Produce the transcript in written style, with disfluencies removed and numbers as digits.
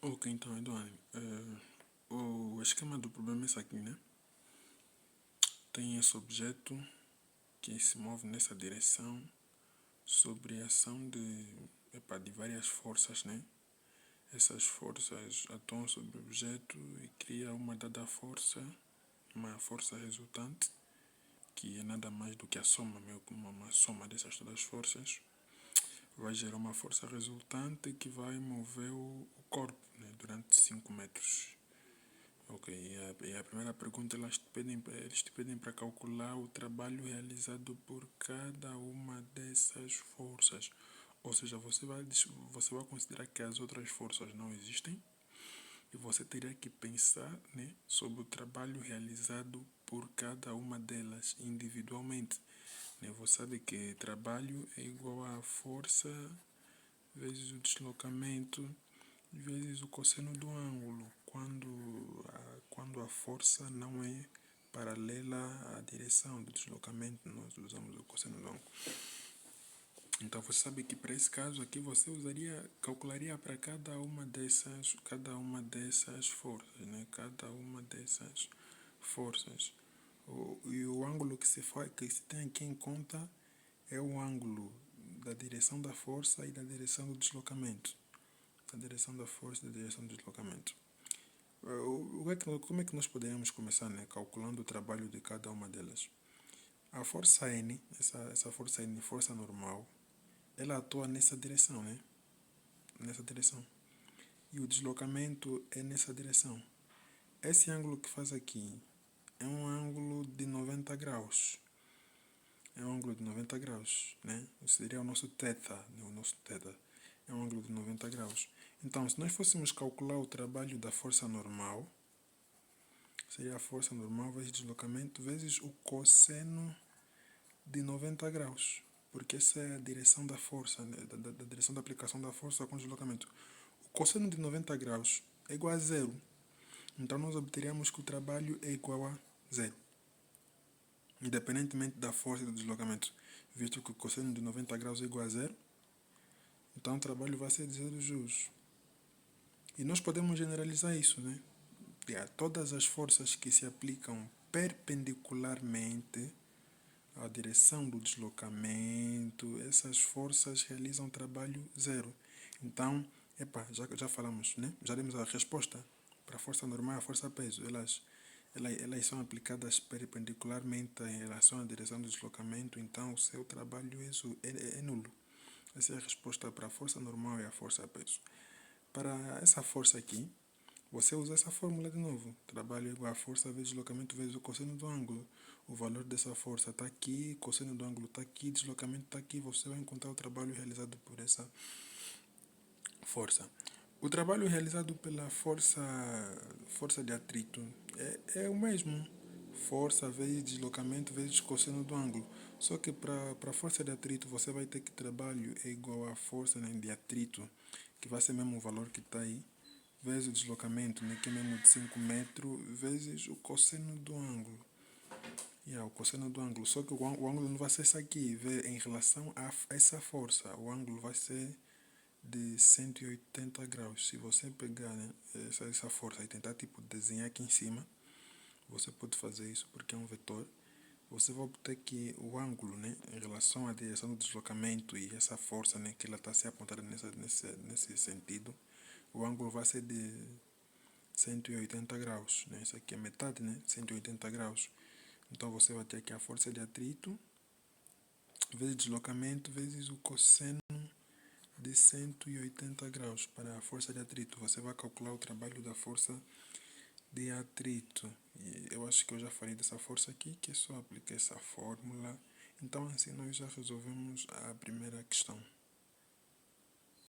Ok, então, Eduardo, o esquema do problema é esse aqui, né? Tem esse objeto que se move nessa direção sobre a ação de várias forças, né? Essas forças atuam sobre o objeto e cria uma dada força, uma força resultante, que é nada mais do que a soma, meio como uma soma dessas todas as forças, vai gerar uma força resultante que vai mover o corpo, né, durante 5 metros. Ok, e a primeira pergunta eles te pedem para calcular o trabalho realizado por cada uma dessas forças. Ou seja, você vai considerar que as outras forças não existem e você teria que pensar, né, sobre o trabalho realizado por cada uma delas individualmente. Né? Você sabe que trabalho é igual a força vezes o deslocamento vezes o cosseno do ângulo, quando a força não é paralela à direção do deslocamento, nós usamos o cosseno do ângulo. Então você sabe que para esse caso aqui você calcularia para cada uma dessas forças, né? Cada uma dessas forças. E o ângulo que se tem aqui em conta é o ângulo da direção da força e da direção do deslocamento. A direção da força e da direção do deslocamento. Como é que nós poderíamos começar, né, calculando o trabalho de cada uma delas? A força N, essa força N, força normal, ela atua nessa direção, né? Nessa direção. E o deslocamento é nessa direção. Esse ângulo que faz aqui é um ângulo de 90 graus. É um ângulo de 90 graus, né? Seria o nosso θ, né? O nosso θ. É um ângulo de 90 graus. Então, se nós fôssemos calcular o trabalho da força normal, seria a força normal vezes deslocamento vezes o cosseno de 90 graus. Porque essa é a direção da força, né? da direção da aplicação da força com o deslocamento. O cosseno de 90 graus é igual a zero. Então, nós obteríamos que o trabalho é igual a zero. Independentemente da força e do deslocamento. Visto que o cosseno de 90 graus é igual a zero, então o trabalho vai ser de 0 joules. E nós podemos generalizar isso, né? Todas as forças que se aplicam perpendicularmente à direção do deslocamento, essas forças realizam trabalho zero. Então, já falamos, né? Já demos a resposta para a força normal e a força peso. Elas são aplicadas perpendicularmente em relação à direção do deslocamento, então o seu trabalho é nulo. Essa é a resposta para a força normal e a força peso. Para essa força aqui, você usa essa fórmula de novo. Trabalho igual a força vezes deslocamento vezes o cosseno do ângulo. O valor dessa força está aqui, cosseno do ângulo está aqui, deslocamento está aqui. Você vai encontrar o trabalho realizado por essa força. O trabalho realizado pela força de atrito é o mesmo. Força vezes deslocamento vezes cosseno do ângulo. Só que para a força de atrito você vai ter que trabalho é igual a força, né, de atrito, que vai ser mesmo o valor que está aí, vezes o deslocamento, né, que é mesmo de 5 metros, vezes o cosseno do ângulo. O cosseno do ângulo. Só que o ângulo não vai ser isso aqui. Em relação a essa força, o ângulo vai ser de 180 graus. Se você pegar, né, essa força e tentar tipo desenhar aqui em cima, você pode fazer isso porque é um vetor. Você vai obter que o ângulo, né, em relação à direção do deslocamento e essa força, né, que ela está se apontada nesse sentido, o ângulo vai ser de 180 graus. Né? Isso aqui é metade, né? 180 graus. Então você vai ter aqui a força de atrito vezes deslocamento vezes o cosseno de 180 graus. Para a força de atrito, você vai calcular o trabalho da força de atrito. E eu acho que eu já falei dessa força aqui, que é só aplicar essa fórmula. Então assim nós já resolvemos a primeira questão.